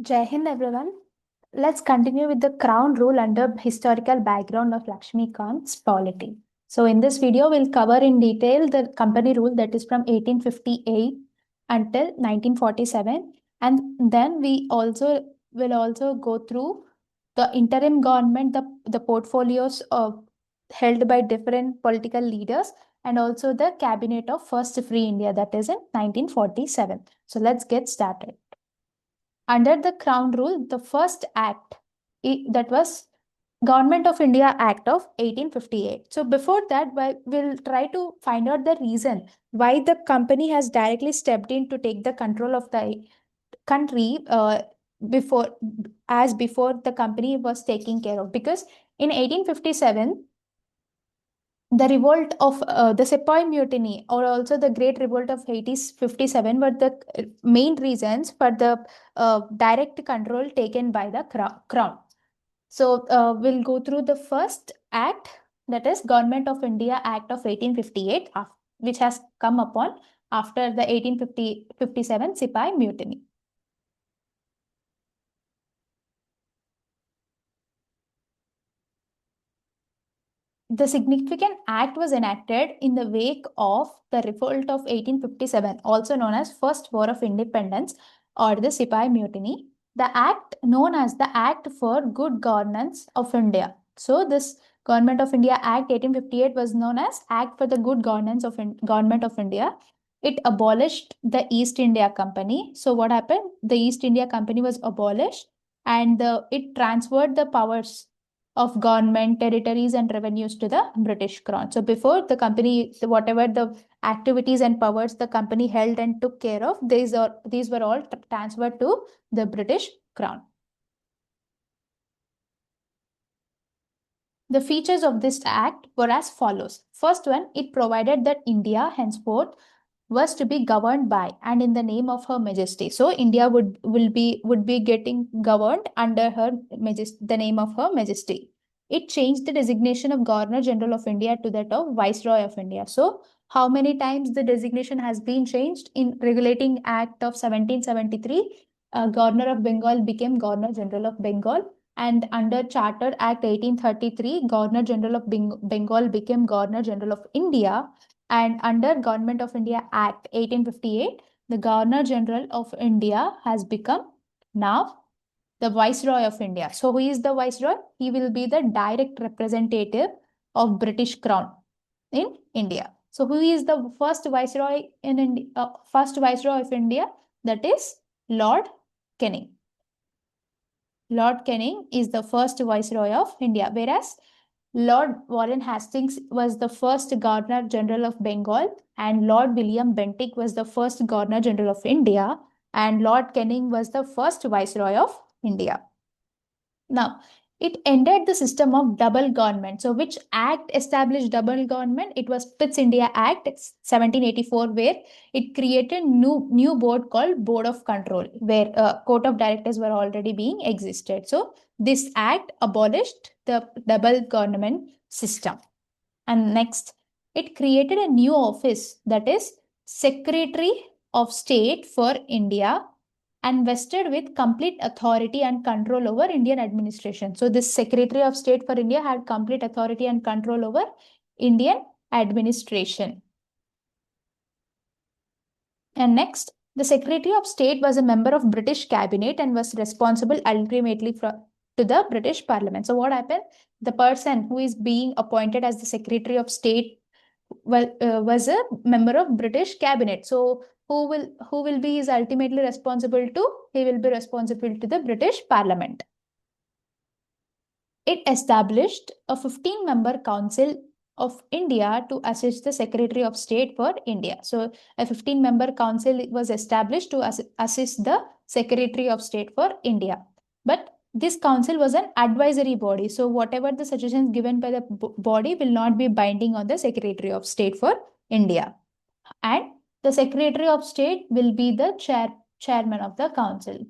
Jai Hind everyone. Let's continue with the crown rule under historical background of Lakshmi Kant's polity. So in this video, we'll cover in detail the company rule that is from 1858 until 1947. And then we also will also go through the interim government, the portfolios held by different political leaders, and also the cabinet of First Free India that is in 1947. So let's get started. Under the Crown Rule, the first act that was Government of India Act of 1858. So before that, we'll try to find out the reason why the company has directly stepped in to take the control of the country before before the company was taking care of. Because in 1857, the revolt of the Sepoy Mutiny or also the Great Revolt of 1857 were the main reasons for the direct control taken by the crown. So we'll go through the first act, that is Government of India Act of 1858, which has come upon after the 1857 Sepoy Mutiny. The significant act was enacted in the wake of the revolt of 1857, also known as First War of Independence or the Sepoy Mutiny. The act known as the Act for Good Governance of India. So this Government of India Act 1858 was known as Act for the Good Governance of Government of India. It abolished the East India Company. So what happened? The East India Company was abolished and it transferred the powers of government, territories, and revenues to the British Crown. So before the company, whatever the activities and powers the company held and took care of, these were all transferred to the British Crown. The features of this act were as follows. First one, it provided that India henceforth was to be governed by and in the name of Her Majesty. So India would be getting governed under Her Majesty, the name of Her Majesty. It changed the designation of Governor General of India to that of Viceroy of India. So how many times the designation has been changed? In Regulating Act of 1773, Governor of Bengal became Governor General of Bengal. And under Charter Act 1833, Governor General of Bengal became Governor General of India. And under Government of India Act 1858, the Governor General of India has become now the Viceroy of India. So who is the Viceroy? He will be the direct representative of British Crown in India. So who is the first Viceroy in India? First Viceroy of India? That is Lord Canning. Lord Canning is the first Viceroy of India, whereas Lord Warren Hastings was the first Governor General of Bengal, and Lord William Bentinck was the first Governor General of India, and Lord Canning was the first Viceroy of India. Now, it ended the system of double government. So, which act established double government? It was Pitt's India Act 1784, where it created new board called Board of Control, where court of directors were already being existed. So, this act abolished the double government system. And next, it created a new office, that is Secretary of State for India, and vested with complete authority and control over Indian administration. So this Secretary of State for India had complete authority and control over Indian administration. And next, the Secretary of State was a member of British cabinet and was responsible ultimately to the British Parliament. So what happened? The person who is being appointed as the Secretary of State was a member of British cabinet. So who will be is ultimately responsible to? He will be responsible to the British Parliament. It established a 15-member council of India to assist the Secretary of State for India. So a 15-member council was established to assist the Secretary of State for India. But this council was an advisory body. So whatever the suggestions given by the body will not be binding on the Secretary of State for India. And the Secretary of State will be the chairman of the council.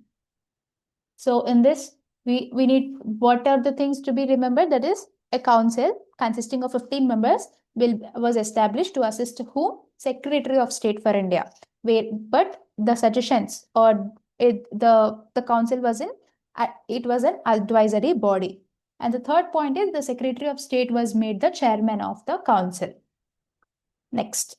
So in this, we need, what are the things to be remembered? That is, a council consisting of 15 members was established to assist whom? Secretary of State for India. But the suggestions or the council was it was an advisory body. And the third point is the Secretary of State was made the chairman of the council. Next.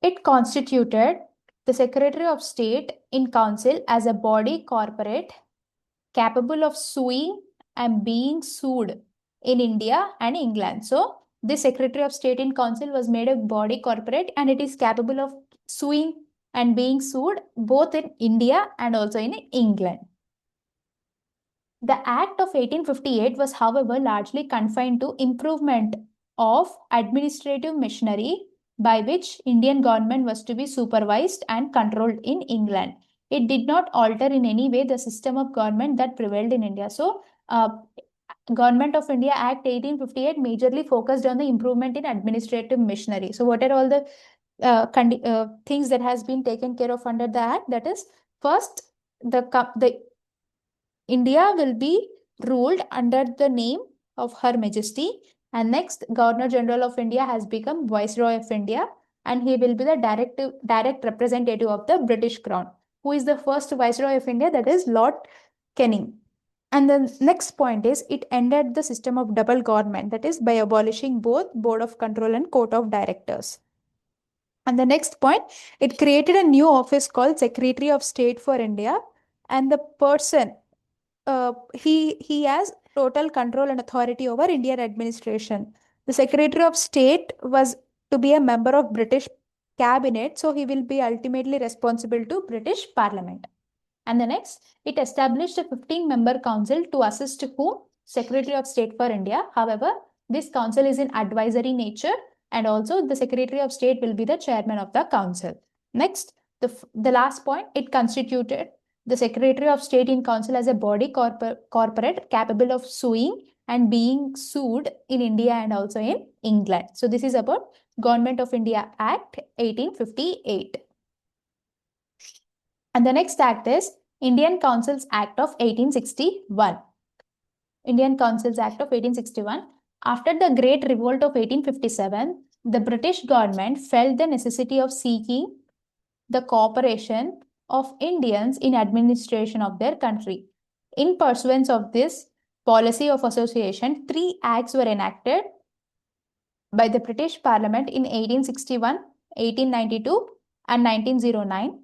It constituted the Secretary of State in Council as a body corporate capable of suing and being sued in India and England. So, the Secretary of State in Council was made a body corporate and it is capable of suing and being sued both in India and also in England. The Act of 1858 was, however, largely confined to improvement of administrative machinery by which Indian government was to be supervised and controlled in England. It did not alter in any way the system of government that prevailed in India. So, Government of India Act 1858 majorly focused on the improvement in administrative machinery. So, what are all the things that has been taken care of under the Act? That is, first, the India will be ruled under the name of Her Majesty. And next, Governor General of India has become Viceroy of India, and he will be the direct representative of the British Crown. Who is the first Viceroy of India? That is Lord Canning. And the next point is it ended the system of double government, that is by abolishing both Board of Control and Court of Directors. And the next point, it created a new office called Secretary of State for India, and the person he has total control and authority over Indian administration. The Secretary of State was to be a member of British cabinet, so he will be ultimately responsible to British Parliament. And the next, it established a 15-member council to assist whom? Secretary of State for India. However, this council is in advisory nature, and also the Secretary of State will be the chairman of the council. Next, the last point, it constituted the Secretary of State in Council as a body corporate capable of suing and being sued in India and also in England. So this is about Government of India Act 1858. And the next act is Indian Councils Act of 1861. Indian Councils Act of 1861. After the Great Revolt of 1857, the British government felt the necessity of seeking the cooperation of Indians in administration of their country. In pursuance of this policy of association, 3 acts were enacted by the British Parliament in 1861, 1892 and 1909.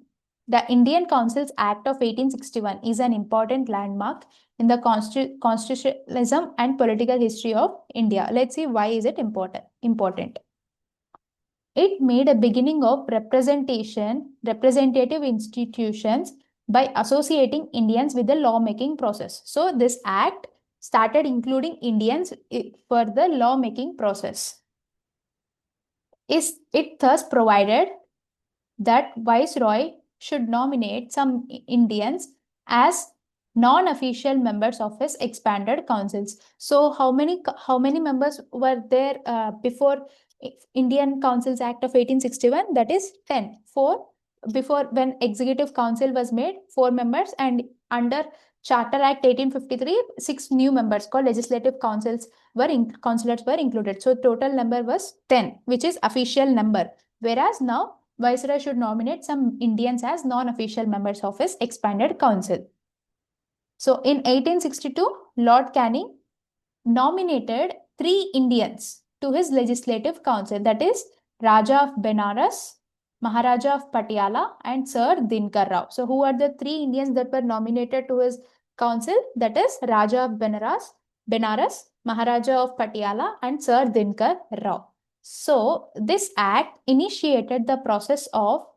The Indian Councils Act of 1861 is an important landmark in the constitutionalism and political history of India. Let's see why is it important. It made a beginning of representative institutions by associating Indians with the lawmaking process. So this act started including Indians for the lawmaking process. It thus provided that Viceroy should nominate some Indians as non-official members of his expanded councils. So how many members were there before Indian Councils Act of 1861? That is 10. 4 before, when Executive Council was made, 4 members, and under Charter Act 1853, 6 new members called legislative councils councillors were included. So total number was 10, which is official number. Whereas now Viceroy should nominate some Indians as non-official members of his expanded council. So in 1862, Lord Canning nominated 3 Indians to his legislative council, that is Raja of Benares, Maharaja of Patiala and Sir Dinkar Rao. So who are the 3 Indians that were nominated to his council? That is Raja of Benares, Maharaja of Patiala and Sir Dinkar Rao. So this act initiated the process of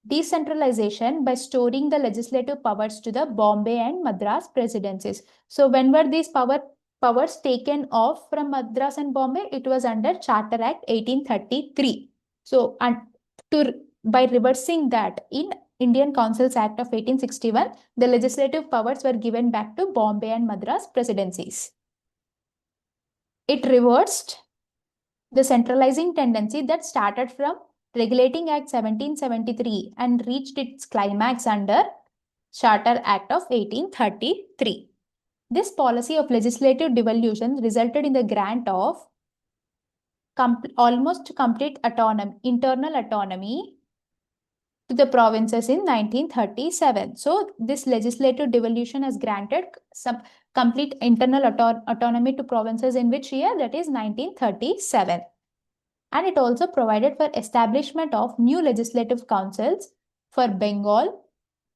decentralization by storing the legislative powers to the Bombay and Madras presidencies. So when were these powers taken off from Madras and Bombay? It was under Charter Act 1833. So by reversing that, in Indian Councils Act of 1861, the legislative powers were given back to Bombay and Madras presidencies. It reversed the centralizing tendency that started from Regulating Act 1773 and reached its climax under Charter Act of 1833. This policy of legislative devolution resulted in the grant of almost complete autonomy, internal autonomy to the provinces in 1937. So this legislative devolution has granted some complete internal autonomy to provinces in which year? That is 1937. And it also provided for establishment of new legislative councils for Bengal,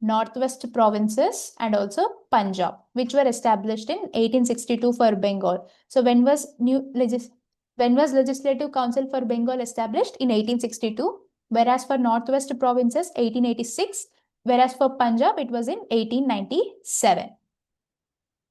Northwest provinces, and also Punjab, which were established in 1862 for Bengal. So when was Legislative Council for Bengal established? In 1862, whereas for Northwest provinces 1886, whereas for Punjab it was in 1897.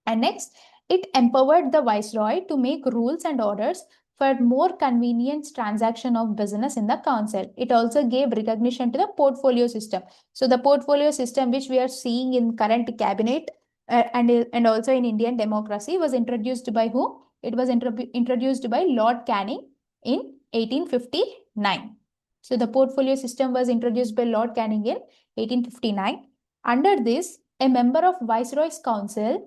And next, it empowered the Viceroy to make rules and orders for more convenient transaction of business in the council. It also gave recognition to the portfolio system. So the portfolio system which we are seeing in current cabinet and also in Indian democracy was introduced by whom? It was introduced by Lord Canning in 1859. So the portfolio system was introduced by Lord Canning in 1859. Under this, a member of Viceroy Council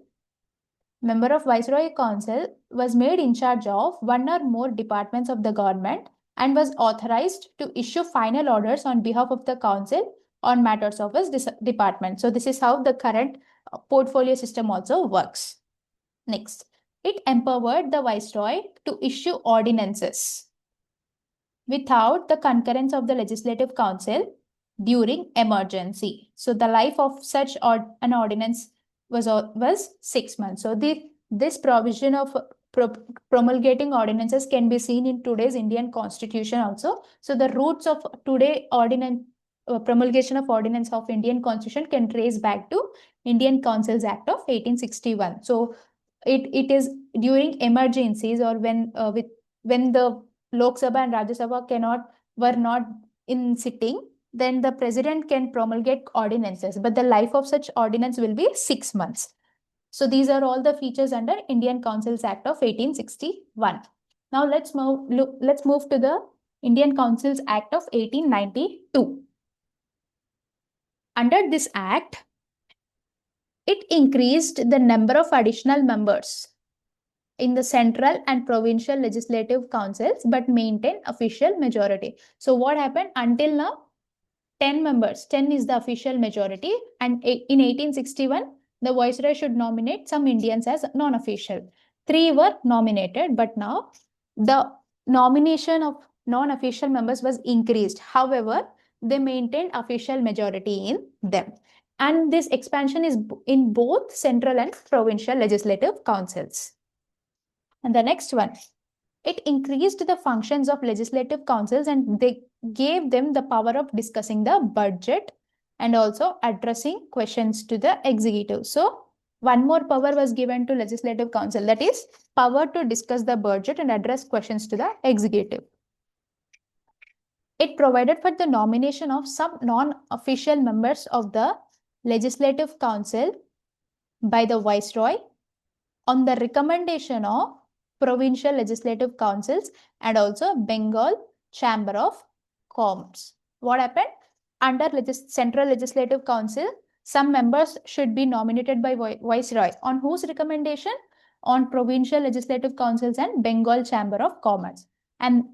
was made in charge of one or more departments of the government and was authorized to issue final orders on behalf of the council on matters of his department. So this is how the current portfolio system also works. Next, it empowered the Viceroy to issue ordinances without the concurrence of the Legislative Council during emergency. So the life of such an ordinance was 6 months. So this provision of promulgating ordinances can be seen in today's Indian Constitution also. So the roots of today promulgation of ordinance of Indian Constitution can trace back to Indian Councils Act of 1861. So it is during emergencies or when the Lok Sabha and Rajya Sabha were not in sitting, then the president can promulgate ordinances, but the life of such ordinance will be 6 months. So these are all the features under Indian Councils Act of 1861. Now let's move to the Indian Councils Act of 1892. Under this act, it increased the number of additional members in the central and provincial legislative councils, but maintain official majority. So what happened until now? 10 members, 10 is the official majority, and in 1861, the Viceroy should nominate some Indians as non-official. 3 were nominated, but now the nomination of non-official members was increased. However, they maintained official majority in them. And this expansion is in both central and provincial legislative councils. And the next one, it increased the functions of legislative councils and they gave them the power of discussing the budget and also addressing questions to the executive. So one more power was given to legislative council, that is power to discuss the budget and address questions to the executive. It provided for the nomination of some non-official members of the legislative council by the Viceroy on the recommendation of provincial legislative councils and also Bengal Chamber of Commerce. What happened? Under Central Legislative Council, some members should be nominated by Viceroy. On whose recommendation? On provincial legislative councils and Bengal Chamber of Commerce. And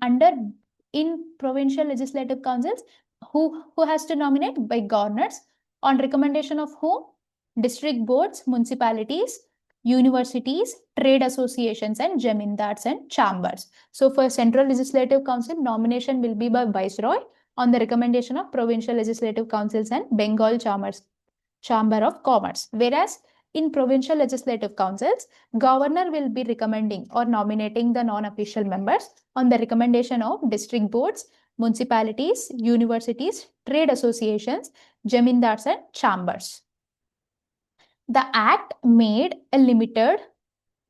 in provincial legislative councils, who has to nominate? By governors. On recommendation of whom? District boards, municipalities, universities, trade associations, and jamindars and chambers. So for Central Legislative Council, nomination will be by Viceroy on the recommendation of provincial legislative councils and Bengal Chamber of Commerce. Whereas in provincial legislative councils, governor will be recommending or nominating the non-official members on the recommendation of district boards, municipalities, universities, trade associations, jamindars, and chambers. The Act made a limited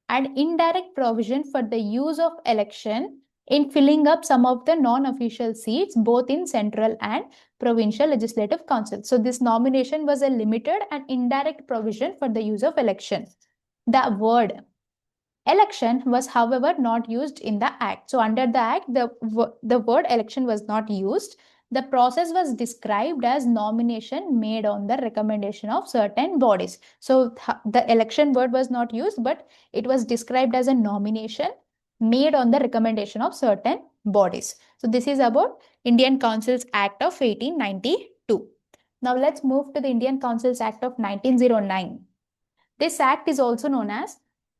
and indirect provision for the use of election in filling up some of the non-official seats both in central and provincial legislative councils. So this nomination was a limited and indirect provision for the use of election. The word election was, however, not used in the Act. So under the Act, the word election was not used. The process was described as nomination made on the recommendation of certain bodies. So the election word was not used, but it was described as a nomination made on the recommendation of certain bodies. So this is about Indian Councils Act of 1892. Now let's move to the Indian Councils Act of 1909. This act is also known as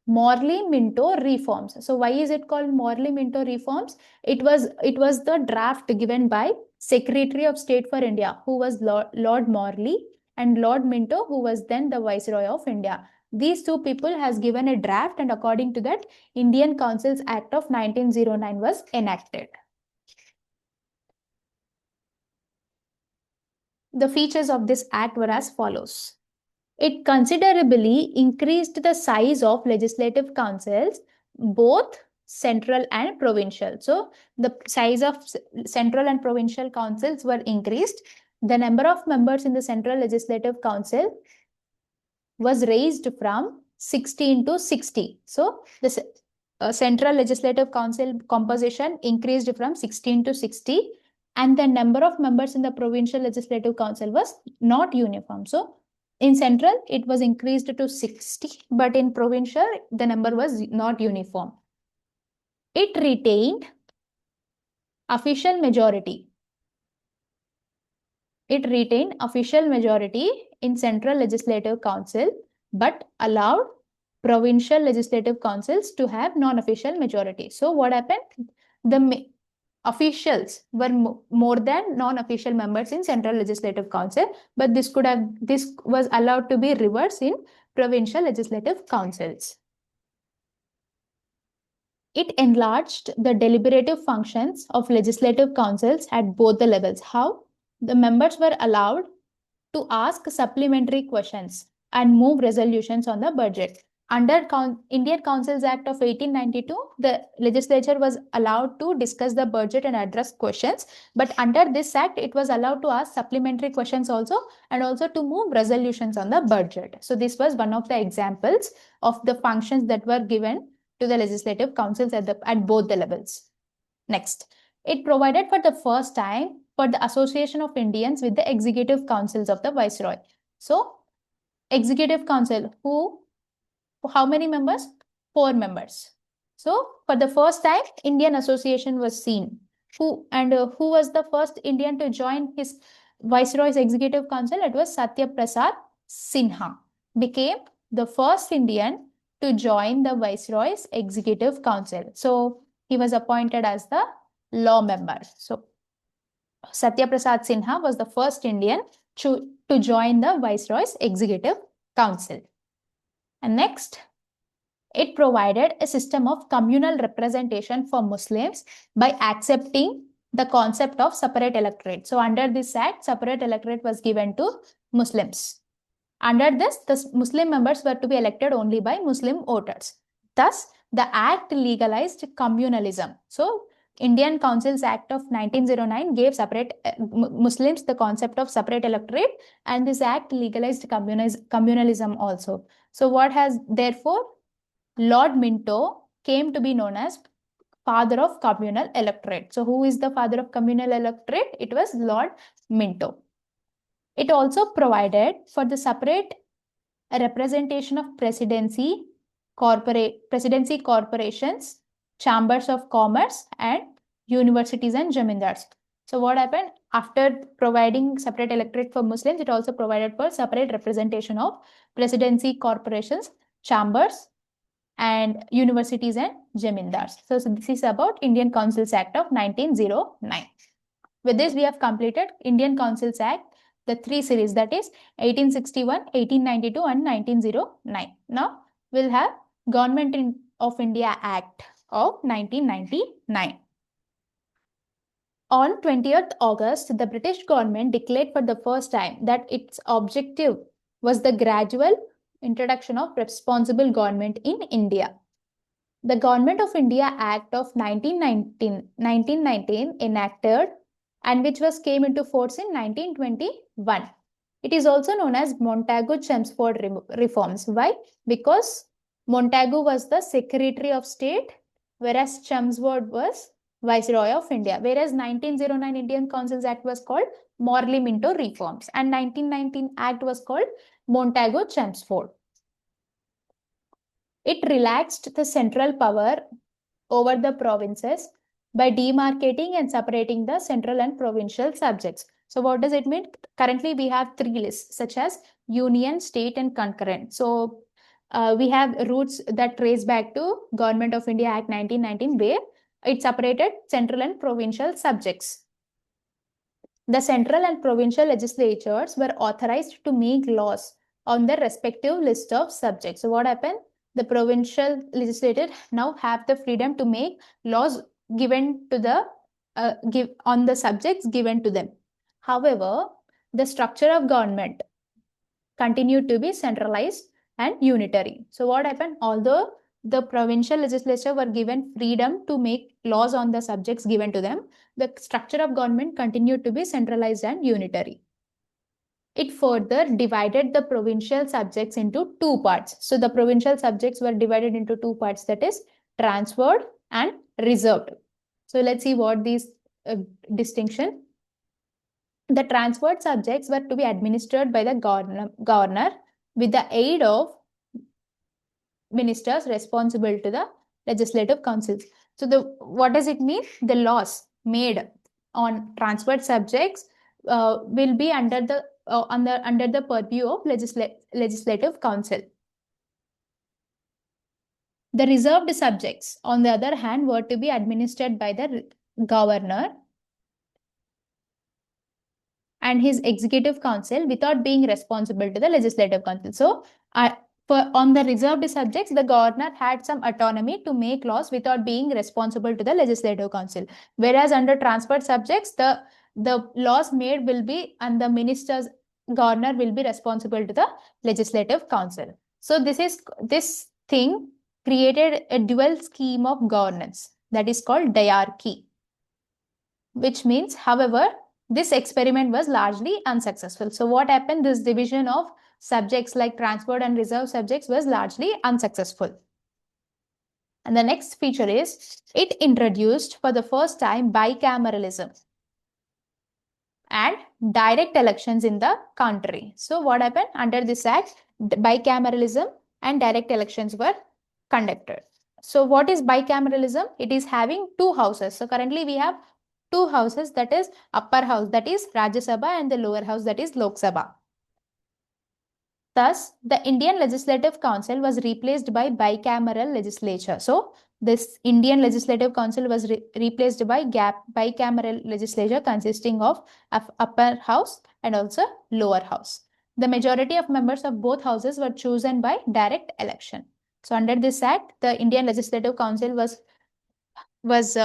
Morley-Minto reforms. So why is it called Morley-Minto reforms? It was the draft given by Secretary of State for India, who was Lord Morley, and Lord Minto, who was then the Viceroy of India. These two people has given a draft, and according to that, Indian Councils Act of 1909 was enacted. The features of this act were as follows. It considerably increased the size of legislative councils, both central and provincial. So the size of central and provincial councils were increased. The number of members in the Central Legislative Council was raised from 16 to 60. So the Central Legislative Council composition increased from 16 to 60, and the number of members in the Provincial Legislative Council was not uniform. So in central, it was increased to 60, but in provincial, the number was not uniform. It retained official majority. It retained official majority in Central Legislative Council, but allowed provincial legislative councils to have non-official majority. So what happened? The officials were more than non-official members in Central Legislative Council, but this was allowed to be reversed in provincial legislative councils. It enlarged the deliberative functions of legislative councils at both the levels. How? The members were allowed to ask supplementary questions and move resolutions on the budget. Under Indian Councils Act of 1892, the legislature was allowed to discuss the budget and address questions. But under this act, it was allowed to ask supplementary questions also, and also to move resolutions on the budget. So this was one of the examples of the functions that were given to the legislative councils at both the levels. Next, it provided for the first time for the association of Indians with the executive councils of the Viceroy. So, executive council, how many members? 4 members. So, for the first time, Indian association was seen. Who was the first Indian to join his Viceroy's executive council? It was Satya Prasad Sinha. Became the first Indian to join the Viceroy's executive council. So, he was appointed as the law member. So, Satya Prasad Sinha was the first Indian to join the Viceroy's executive council. And next, it provided a system of communal representation for Muslims by accepting the concept of separate electorate. So under this act, separate electorate was given to Muslims. Under this, the Muslim members were to be elected only by Muslim voters. Thus, the act legalized communalism. So Indian Councils Act of 1909 gave Muslims the concept of separate electorate, and this act legalized communalism also. So therefore, Lord Minto came to be known as father of communal electorate. So who is the father of communal electorate? It was Lord Minto. It also provided for the separate representation of presidency corporations, chambers of commerce, and universities and jamindars. So what happened? After providing separate electorate for Muslims, it also provided for separate representation of presidency corporations, chambers, and universities and jamindars. So this is about Indian Councils Act of 1909. With this, we have completed Indian Councils Act, the 3 series, that is 1861, 1892 and 1909. Now, we'll have Government of India Act of 1999. On 20th August, the British government declared for the first time that its objective was the gradual introduction of responsible government in India. The Government of India Act of 1919 enacted, and which came into force in 1921. It is also known as Montagu-Chelmsford reforms. Why? Because Montagu was the Secretary of State, whereas Chelmsford was Viceroy of India. Whereas 1909 Indian Councils Act was called Morley-Minto reforms, and 1919 Act was called Montagu-Chelmsford. It relaxed the central power over the provinces by demarcating and separating the central and provincial subjects. So what does it mean? Currently, we have three lists such as union, state, and concurrent. So we have roots that trace back to Government of India Act 1919, where it separated central and provincial subjects. The central and provincial legislatures were authorized to make laws on their respective list of subjects. So what happened? The provincial legislators now have the freedom to make laws given to the on the subjects given to them. However, the structure of government continued to be centralized and unitary. So what happened? Although the provincial legislature were given freedom to make laws on the subjects given to them, the structure of government continued to be centralized and unitary. It further divided the provincial subjects into two parts. So the provincial subjects were divided into two parts, that is transferred and reserved. So let's see what these distinction. The transferred subjects were to be administered by the governor with the aid of ministers responsible to the legislative councils. So what does it mean? The laws made on transferred subjects will be under the purview of legislative council. The reserved subjects, on the other hand, were to be administered by the governor and his executive council without being responsible to the legislative council. So on the reserved subjects, the governor had some autonomy to make laws without being responsible to the legislative council. Whereas under transferred subjects, the laws made will be, and the ministers, governor will be responsible to the legislative council. So this thing created a dual scheme of governance that is called diarchy, which means, however, this experiment was largely unsuccessful. So what happened? This division of subjects like transferred and reserved subjects was largely unsuccessful. And the next feature is it introduced for the first time bicameralism and direct elections in the country. So what happened? Under this act, bicameralism and direct elections were conducted. So what is bicameralism? It is having two houses. So currently we have two houses, that is upper house, that is Rajya Sabha, and the lower house, that is Lok Sabha. Thus, the Indian Legislative Council was replaced by bicameral legislature. So this Indian Legislative Council was replaced by bicameral legislature consisting of upper house and also lower house. The majority of members of both houses were chosen by direct election. So under this act, the Indian Legislative Council was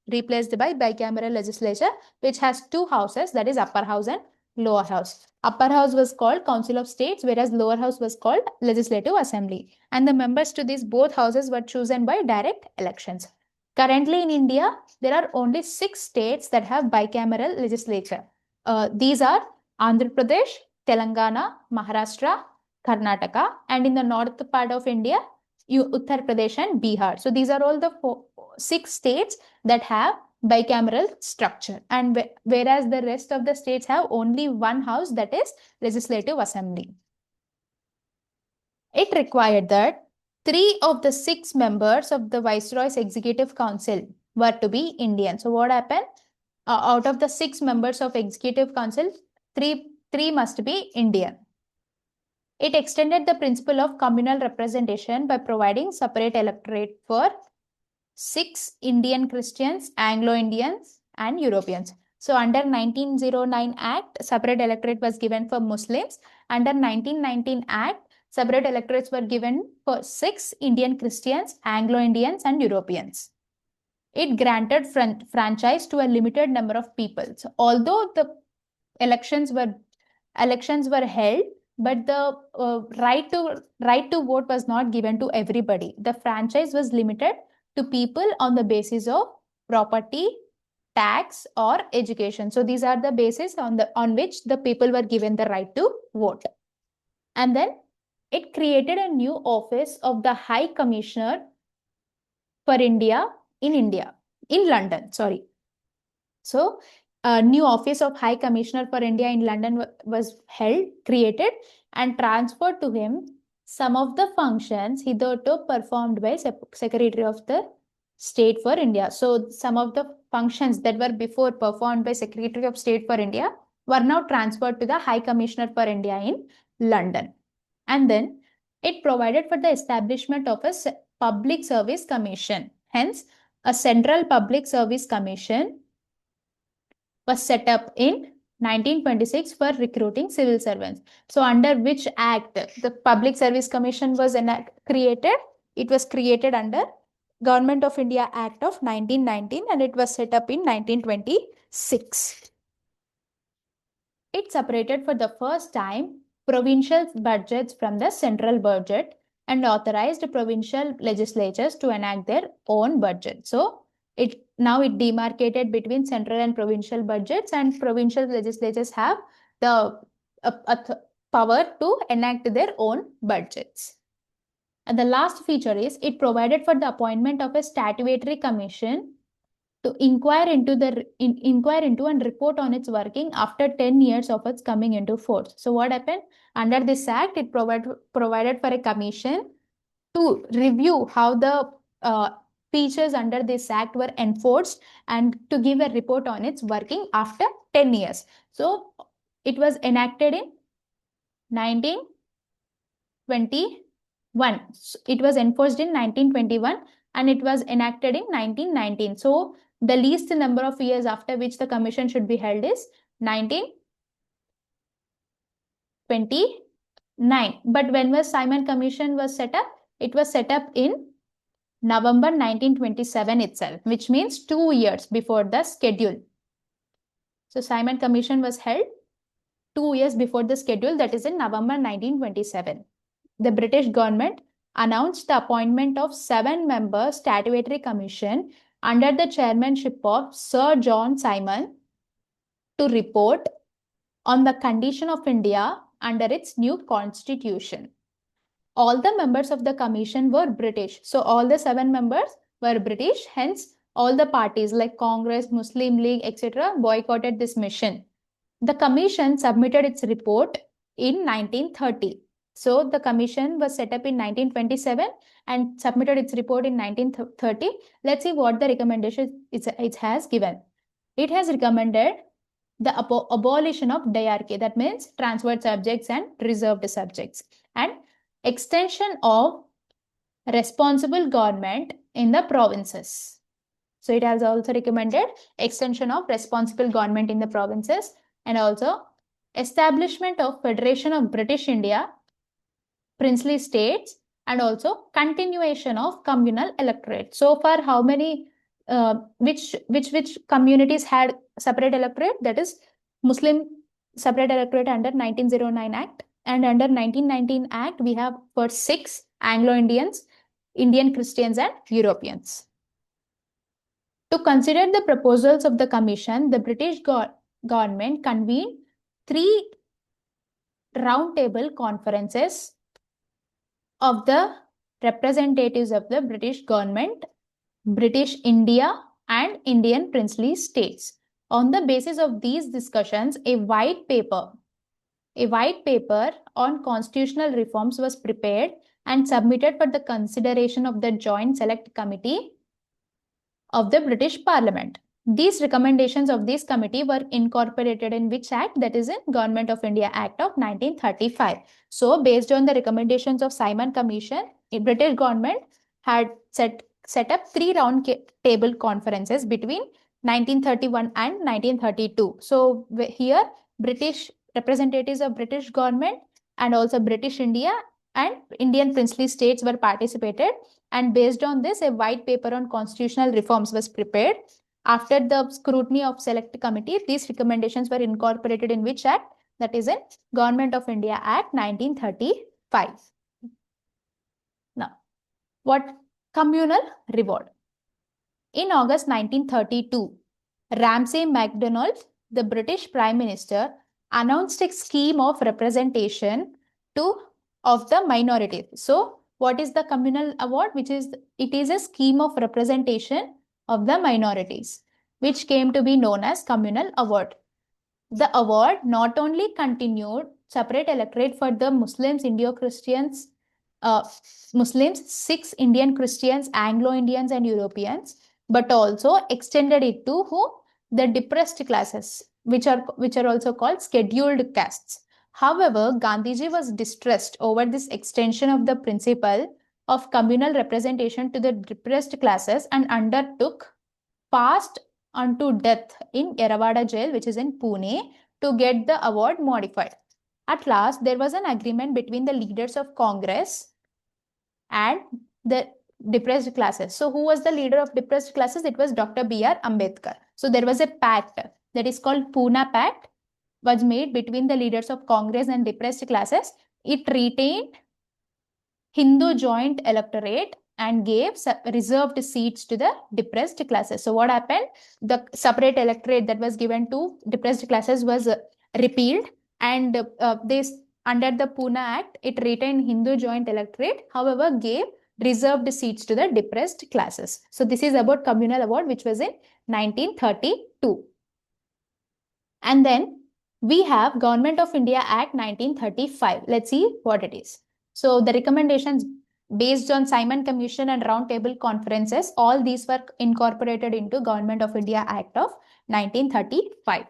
replaced by bicameral legislature, which has two houses, that is upper house and lower house. Upper house was called Council of States, whereas lower house was called Legislative Assembly. And the members to these both houses were chosen by direct elections. Currently in India, there are only 6 states that have bicameral legislature. These are Andhra Pradesh, Telangana, Maharashtra, Karnataka, and in the north part of India, Uttar Pradesh and Bihar. So these are all the 6 states that have bicameral structure, and whereas the rest of the states have only one house, that is Legislative Assembly. It required that 3 of the 6 members of the Viceroy's Executive Council were to be Indian. So what happened? Out of the 6 members of Executive Council, 3 must be Indian. It extended the principle of communal representation by providing separate electorate for 6 Indian Christians, Anglo-Indians, and Europeans. So under 1909 Act, separate electorate was given for Muslims. Under 1919 Act, separate electorates were given for 6 Indian Christians, Anglo-Indians, and Europeans. It granted franchise to a limited number of people. So although the elections were held, but the right to vote was not given to everybody. The franchise was limited to people on the basis of property, tax, or education. So these are the basis on which the people were given the right to vote. And then it created a new office of the High Commissioner for India in London. So a new office of High Commissioner for India in London was created and transferred to him some of the functions hitherto performed by Secretary of the State for India. So some of the functions that were before performed by Secretary of State for India were now transferred to the High Commissioner for India in London. And then it provided for the establishment of a public service commission. Hence, a central public service commission was set up in 1926 for recruiting civil servants. So under which act the Public Service Commission was created? It was created under Government of India Act of 1919 and it was set up in 1926. It separated for the first time provincial budgets from the central budget and authorized provincial legislatures to enact their own budget. So it demarcated between central and provincial budgets, and provincial legislatures have the power to enact their own budgets. And the last feature is it provided for the appointment of a statutory commission to inquire into and report on its working after 10 years of its coming into force. So what happened? Under this act, it provided for a commission to review how the features under this act were enforced and to give a report on its working after 10 years. So it was enacted in 1921. It was enforced in 1921 and it was enacted in 1919. So the least number of years after which the commission should be held is 1929. But when was Simon Commission was set up? It was set up in November 1927 itself, which means 2 years before the schedule. So Simon Commission was held 2 years before the schedule, that is in November 1927. The British government announced the appointment of 7-member statutory commission under the chairmanship of Sir John Simon to report on the condition of India under its new constitution. All the members of the commission were British. So all the 7 members were British. Hence, all the parties like Congress, Muslim League, etc. boycotted this mission. The commission submitted its report in 1930. So the commission was set up in 1927 and submitted its report in 1930. Let's see what the recommendation it has given. It has recommended the abolition of diarchy, that means transferred subjects and reserved subjects, and extension of responsible government in the provinces. So it has also recommended extension of responsible government in the provinces and also establishment of Federation of British India, princely states, and also continuation of communal electorate. So far, how many which communities had separate electorate? That is Muslim separate electorate under 1909 Act, and under 1919 Act we have for 6 Anglo-Indians, Indian Christians and Europeans. To consider the proposals of the commission, the British government convened 3 roundtable conferences of the representatives of the British government, British India and Indian princely states. On the basis of these discussions, a white paper on constitutional reforms was prepared and submitted for the consideration of the Joint Select Committee of the British Parliament. These recommendations of this committee were incorporated in which act? That is in Government of India Act of 1935. So based on the recommendations of Simon Commission, the British government had set up 3 round table conferences between 1931 and 1932. So here British representatives of British government and also British India and Indian princely states were participated, and based on this a white paper on constitutional reforms was prepared. After the scrutiny of select committee, these recommendations were incorporated in which act? That is in Government of India Act 1935. Now, what communal reward? In August 1932, Ramsay MacDonald, the British Prime Minister, announced a scheme of representation of the minorities. So, what is the communal award? It is a scheme of representation of the minorities, which came to be known as communal award. The award not only continued separate electorate for the Muslims, Indo-Christians, Muslims, Sikhs, Indian Christians, Anglo-Indians, and Europeans, but also extended it to who? The depressed classes, which are also called scheduled castes. However, Gandhiji was distressed over this extension of the principle of communal representation to the depressed classes and undertook fast unto death in Yerawada jail, which is in Pune, to get the award modified. At last, there was an agreement between the leaders of Congress and the depressed classes. So, who was the leader of depressed classes? It was Dr. B.R. Ambedkar. So, there was a pact that is called Pune Pact, was made between the leaders of Congress and depressed classes. It retained Hindu joint electorate and gave reserved seats to the depressed classes. So what happened? The separate electorate that was given to depressed classes was repealed, and this under the Pune Act, it retained Hindu joint electorate, however, gave reserved seats to the depressed classes. So this is about communal award, which was in 1932. And then we have Government of India Act 1935. Let's see what it is. So the recommendations based on Simon Commission and roundtable conferences, all these were incorporated into Government of India Act of 1935.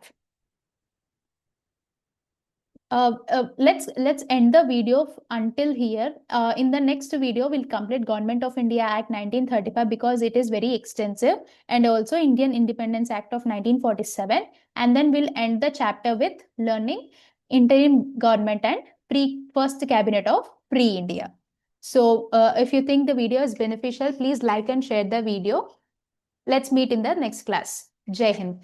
Let's end the video until here. In the next video, we'll complete Government of India Act 1935 because it is very extensive, and also Indian Independence Act of 1947. And then we'll end the chapter with learning interim government and first cabinet of pre-India. So if you think the video is beneficial, please like and share the video. Let's meet in the next class. Jai Hind.